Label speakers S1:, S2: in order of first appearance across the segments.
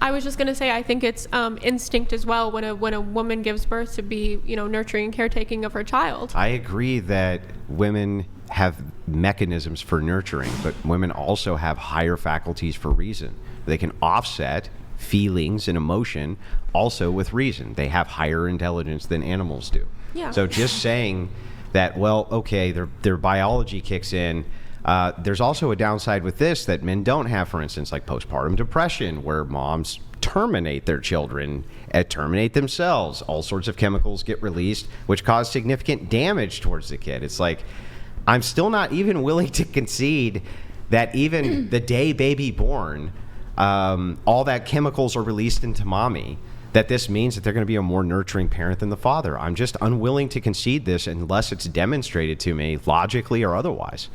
S1: I was just going to say, I think it's instinct as well when a woman gives birth to be, nurturing and caretaking of her child.
S2: I agree that women have mechanisms for nurturing, but women also have higher faculties for reason. They can offset feelings and emotion also with reason. They have higher intelligence than animals do.
S1: Yeah.
S2: So just saying that, well, okay, their biology kicks in. There's also a downside with this that men don't have, for instance, like postpartum depression, where moms terminate their children, terminate themselves. All sorts of chemicals get released, which cause significant damage towards the kid. It's like, I'm still not even willing to concede that even the day baby born, all that chemicals are released into mommy, that this means that they're going to be a more nurturing parent than the father. I'm just unwilling to concede this unless it's demonstrated to me logically or otherwise.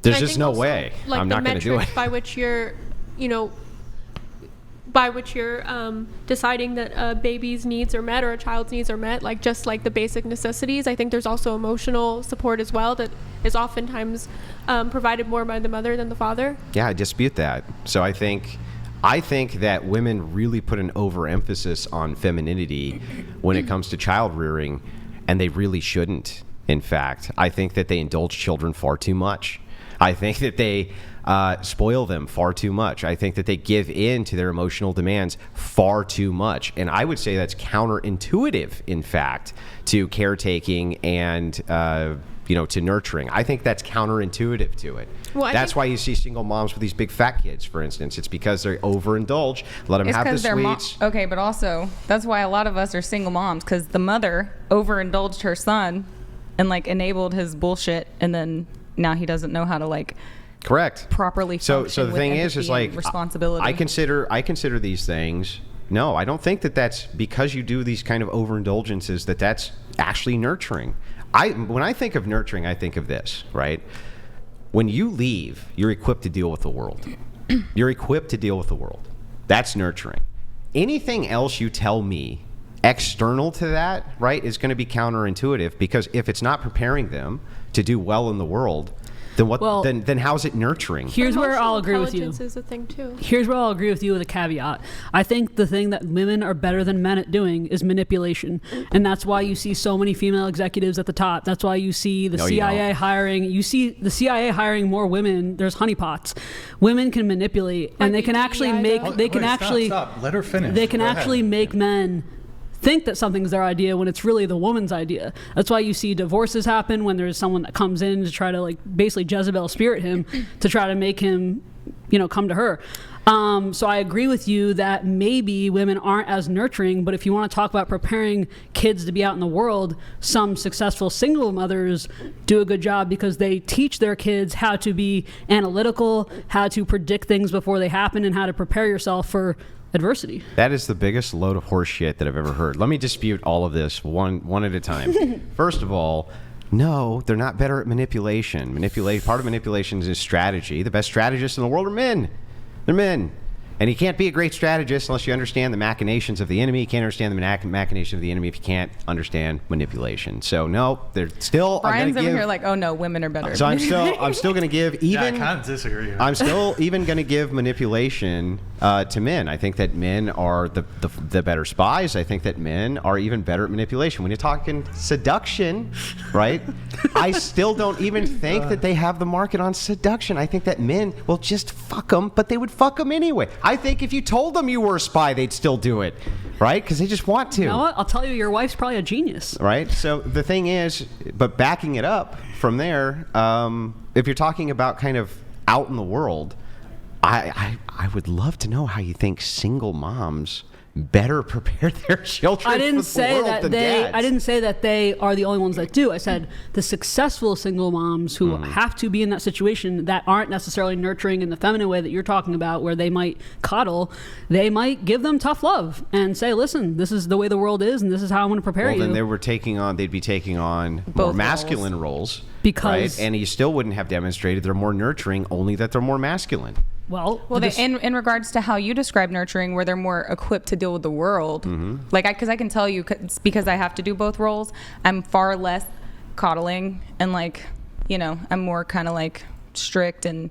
S2: There's just no way.
S1: Like,
S2: I'm not going to do it.
S1: By which you're, deciding that a baby's needs are met or a child's needs are met, like just like the basic necessities. I think there's also emotional support as well that is oftentimes provided more by the mother than the father.
S2: Yeah, I dispute that. So I think that women really put an overemphasis on femininity when it comes to child rearing, and they really shouldn't. In fact, I think that they indulge children far too much. I think that they spoil them far too much. I think that they give in to their emotional demands far too much. And I would say that's counterintuitive, in fact, to caretaking and, to nurturing. I think that's counterintuitive to it. Well, that's why you see single moms with these big fat kids, for instance. It's because they overindulge, let them have the sweets.
S3: Okay, but also, that's why a lot of us are single moms, because the mother overindulged her son and, enabled his bullshit, and then now he doesn't know how to,
S2: correct,
S3: properly function.
S2: So the thing is
S3: responsibility.
S2: I consider these things. No, I don't think that that's because you do these kind of overindulgences that's actually nurturing. When I think of nurturing, I think of this, right? When you leave, you're equipped to deal with the world. You're equipped to deal with the world. That's nurturing. Anything else you tell me external to that, right, is going to be counterintuitive, because if it's not preparing them to do well in the world, then what? Well, then how is it nurturing?
S4: Here's where I'll agree with you.
S1: Is a thing too.
S4: Here's where I'll agree with you with a caveat. I think the thing that women are better than men at doing is manipulation, and that's why you see so many female executives at the top. That's why you see the CIA hiring. You see the CIA hiring more women. There's honeypots. Women can manipulate, and they can actually make. They can actually.
S5: Stop. Let her finish.
S4: They can actually make men think that something's their idea when it's really the woman's idea. That's why you see divorces happen when there's someone that comes in to try to basically Jezebel spirit him to try to make him, come to her. So I agree with you that maybe women aren't as nurturing, but if you want to talk about preparing kids to be out in the world, some successful single mothers do a good job because they teach their kids how to be analytical, how to predict things before they happen, and how to prepare yourself for adversity. That is the biggest load of horse shit that I've ever heard. Let me dispute all of this one at a time. First of all, no, they're not better at manipulation. Part of manipulation is strategy. The best strategists in the world are men. They're men. And you can't be a great strategist unless you understand the machinations of the enemy. You can't understand the machination of the enemy if you can't understand manipulation. So no, they're still.
S3: Brian's over here oh no, women are better.
S2: So I'm still going to give even.
S5: Yeah, I kind of disagree.
S2: I'm still even going to give manipulation to men. I think that men are the better spies. I think that men are even better at manipulation. When you're talking seduction, right? I still don't even think that they have the market on seduction. I think that men will just fuck them, but they would fuck them anyway. I think if you told them you were a spy, they'd still do it, right? Because they just want to.
S4: You know what? I'll tell you, your wife's probably a genius.
S2: Right? So the thing is, but backing it up from there, if you're talking about kind of out in the world, I would love to know how you think single moms better prepare their children. I didn't say
S4: that they are the only ones that do. I said the successful single moms who have to be in that situation that aren't necessarily nurturing in the feminine way that you're talking about, where they might coddle, they might give them tough love and say, listen, this is the way the world is, and this is how I'm going to prepare you.
S2: Well, then they'd be taking on both more masculine roles.
S4: Because,
S2: right? And you still wouldn't have demonstrated they're more nurturing, only that they're more masculine.
S3: Well, in regards to how you describe nurturing, where they're more equipped to deal with the world, because I can tell you, because I have to do both roles, I'm far less coddling and I'm more kind of strict and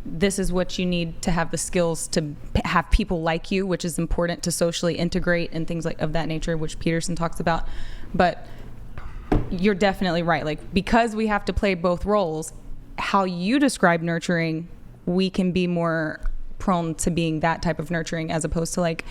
S3: this is what you need to have the skills to have people like you, which is important to socially integrate and things like of that nature, which Peterson talks about. But you're definitely right. Like, because we have to play both roles, how you describe nurturing, we can be more prone to being that type of nurturing, as opposed to like,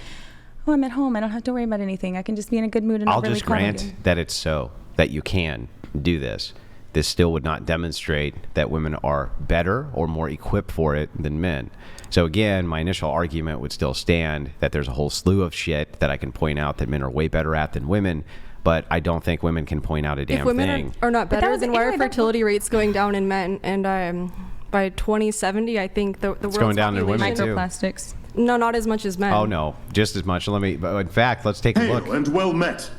S3: oh, I'm at home, I don't have to worry about anything, I can just be in a good mood and
S2: I'll
S3: not really
S2: just grant that it's so, that you can do this. This still would not demonstrate that women are better or more equipped for it than men. So again, my initial argument would still stand that there's a whole slew of shit that I can point out that men are way better at than women, but I don't think women can point out a damn
S6: If women
S2: thing.
S6: are not better,
S3: was-
S6: then why are
S3: anyway, that-
S6: fertility rates going down in men? And by 2070, I think the world's
S2: going down in women,
S6: population-
S2: too.
S3: Microplastics.
S6: No, not as much as men.
S2: Oh no, just as much. But in fact, let's take a look.
S7: Hail and well met.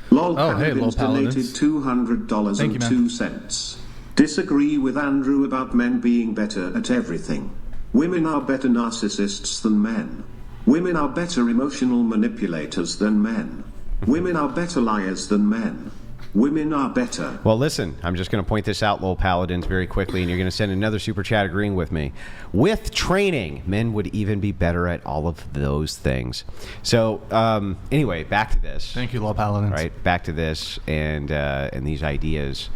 S7: Lol
S5: Oh, hey, Lol
S7: Paladins donated
S5: Paladins. Thank you, man.
S7: $200.02. Disagree with Andrew about men being better at everything. Women are better narcissists than men. Women are better emotional manipulators than men. Women are better liars than men. Women are better.
S2: Well, listen, I'm just going to point this out, Lowell Paladins, very quickly, and you're going to send another super chat agreeing with me. With training, men would even be better at all of those things. So, anyway, back to this.
S5: Thank you, Law Paladins.
S2: Right, back to this and these ideas.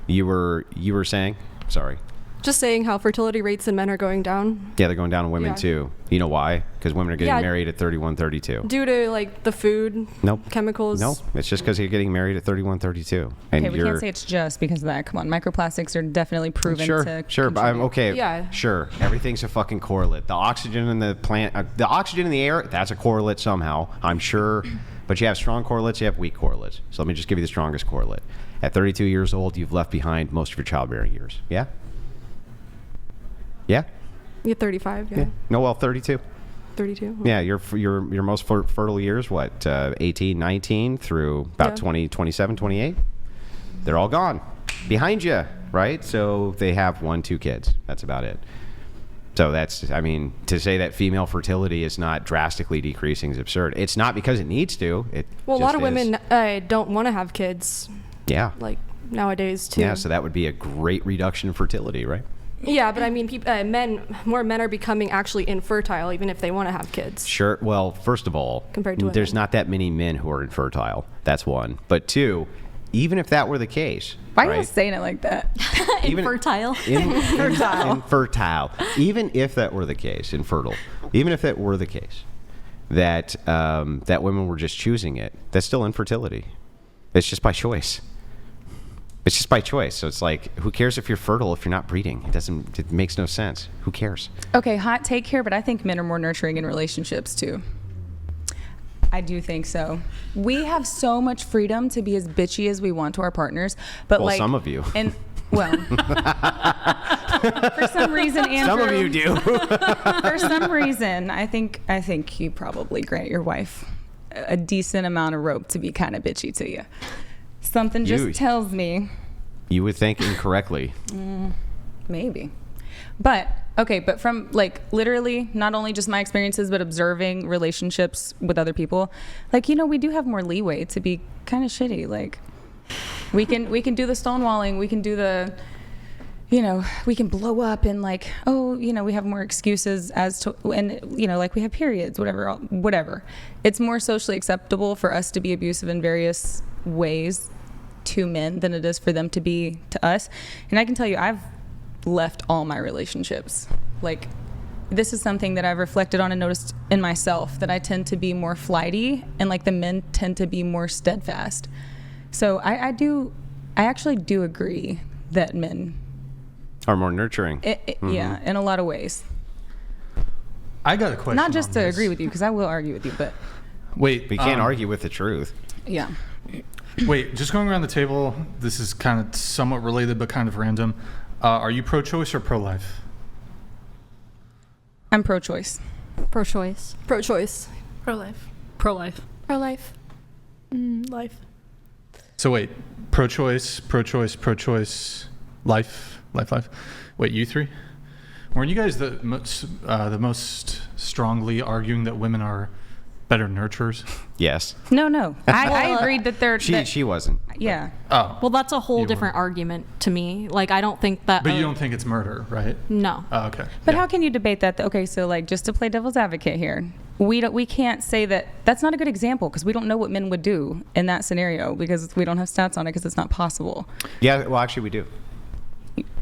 S2: You were saying? Sorry.
S6: Just saying how fertility rates in men are going down
S2: Yeah, they're going down in women
S6: Yeah.
S2: too. You know why? Because women are getting
S6: Yeah.
S2: married at 31, 32.
S6: due to like the food,
S2: Nope.
S6: chemicals.
S2: No, it's just because you're getting married at 31, 32. And
S3: Okay, we can't say it's just because of that. Come on, microplastics are definitely proven to
S2: Sure, but I'm
S3: contribute.
S2: okay.
S6: Yeah.
S2: Sure, everything's a fucking correlate. The oxygen in the plant, the oxygen in the air, that's a correlate somehow, I'm sure. But you have strong correlates, you have weak correlates. So let me just give you the strongest correlate. At 32 years old, you've left behind most of your childbearing years. Yeah? Yeah?
S6: You're 35, yeah.
S2: No, well, 32.
S6: 32.
S2: Yeah, your most fertile years, what, 18, 19 through about
S6: Yeah.
S2: 20, 27, 28? They're all gone. Behind you, right? So they have 1, 2 kids. That's about it. So that's, I mean, to say that female fertility is not drastically decreasing is absurd. It's not because it needs to. It
S6: Well, a lot
S2: just
S6: of women
S2: is.
S6: don't want to have kids,
S2: Yeah.
S6: like nowadays too.
S2: Yeah, so that would be a great reduction in fertility, right?
S6: Yeah, but I mean, more men are becoming actually infertile, even if they want to have kids.
S2: Sure. Well, first of all,
S6: Compared to
S2: there's
S6: women.
S2: not that many men who are infertile. That's one. But two, even if that were the case,
S3: Why are you
S2: right?
S3: saying it like that?
S2: Even-
S8: Infertile.
S2: Infertile. Even if that were the case, infertile. Even if that were the case, that that women were just choosing it, that's still infertility. It's just by choice. It's just by choice. So it's like, who cares if you're fertile if you're not breeding? It makes no sense. Who cares?
S3: Okay, hot take here, but I think men are more nurturing in relationships too. I do think so. We have so much freedom to be as bitchy as we want to our partners, but
S2: Well,
S3: like
S2: some of you.
S3: And well, for some reason, Andrew.
S2: Some of you do.
S3: For some reason, I think you probably grant your wife a decent amount of rope to be kind of bitchy to you. Something just
S2: You-
S3: tells me
S2: You would think incorrectly.
S3: maybe. But okay, but from like literally not only just my experiences but observing relationships with other people, like, you know, we do have more leeway to be kind of shitty. Like we can do the stonewalling, we can do the, you know, we can blow up and like, oh, you know, we have more excuses as to, and you know, like we have periods, whatever. It's more socially acceptable for us to be abusive in various ways to men than it is for them to be to us. And I can tell you, I've left all my relationships. Like, this is something that I've reflected on and noticed in myself, that I tend to be more flighty and like the men tend to be more steadfast. So I actually do agree that men,
S2: Are more nurturing.
S3: yeah, in a lot of ways.
S5: I got a question.
S3: Not just
S5: on
S3: to
S5: this.
S3: agree with you, because I will argue with you, but
S5: Wait,
S2: We can't argue with the truth.
S3: yeah.
S5: Wait, just going around the table. This is kind of somewhat related, but kind of random. Are you pro-choice or pro-life?
S3: I'm pro-choice.
S8: Pro-choice.
S6: Pro-choice.
S1: Pro-life.
S4: Pro-life.
S1: Pro-life. Life.
S5: So wait, pro-choice, pro-choice, pro-choice, life. Wait, you three? Weren't you guys the most strongly arguing that women are better nurturers?
S2: Yes.
S3: No. I agreed that they're.
S2: She wasn't.
S3: Yeah.
S5: Oh.
S8: Well, that's a whole
S5: You
S8: different argument to me. Like, I don't think that.
S5: But you don't think it's murder, right?
S8: No.
S5: Oh, okay.
S3: But
S5: Yeah.
S3: how can you debate that? Okay, so like just to play devil's advocate here, we can't say that that's not a good example because we don't know what men would do in that scenario because we don't have stats on it because it's not possible.
S2: Yeah. Well, actually, we do.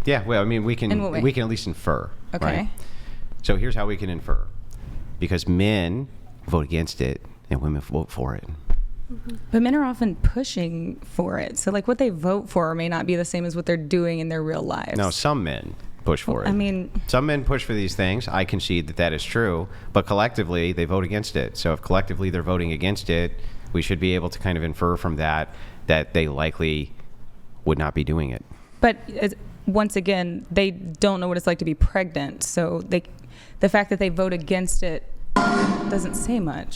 S2: Yeah. Well, I mean, we
S3: In what way?
S2: can at least infer.
S3: Okay.
S2: Right? So here's how we can infer, because men vote against it and women vote for it.
S3: But men are often pushing for it. So like what they vote for may not be the same as what they're doing in their real lives.
S2: No, some men push for it.
S3: I mean,
S2: some men push for these things. I concede that that is true, but collectively they vote against it. So if collectively they're voting against it, we should be able to kind of infer from that they likely would not be doing it.
S3: but once again, they don't know what it's like to be pregnant. So the fact that they vote against it doesn't say much.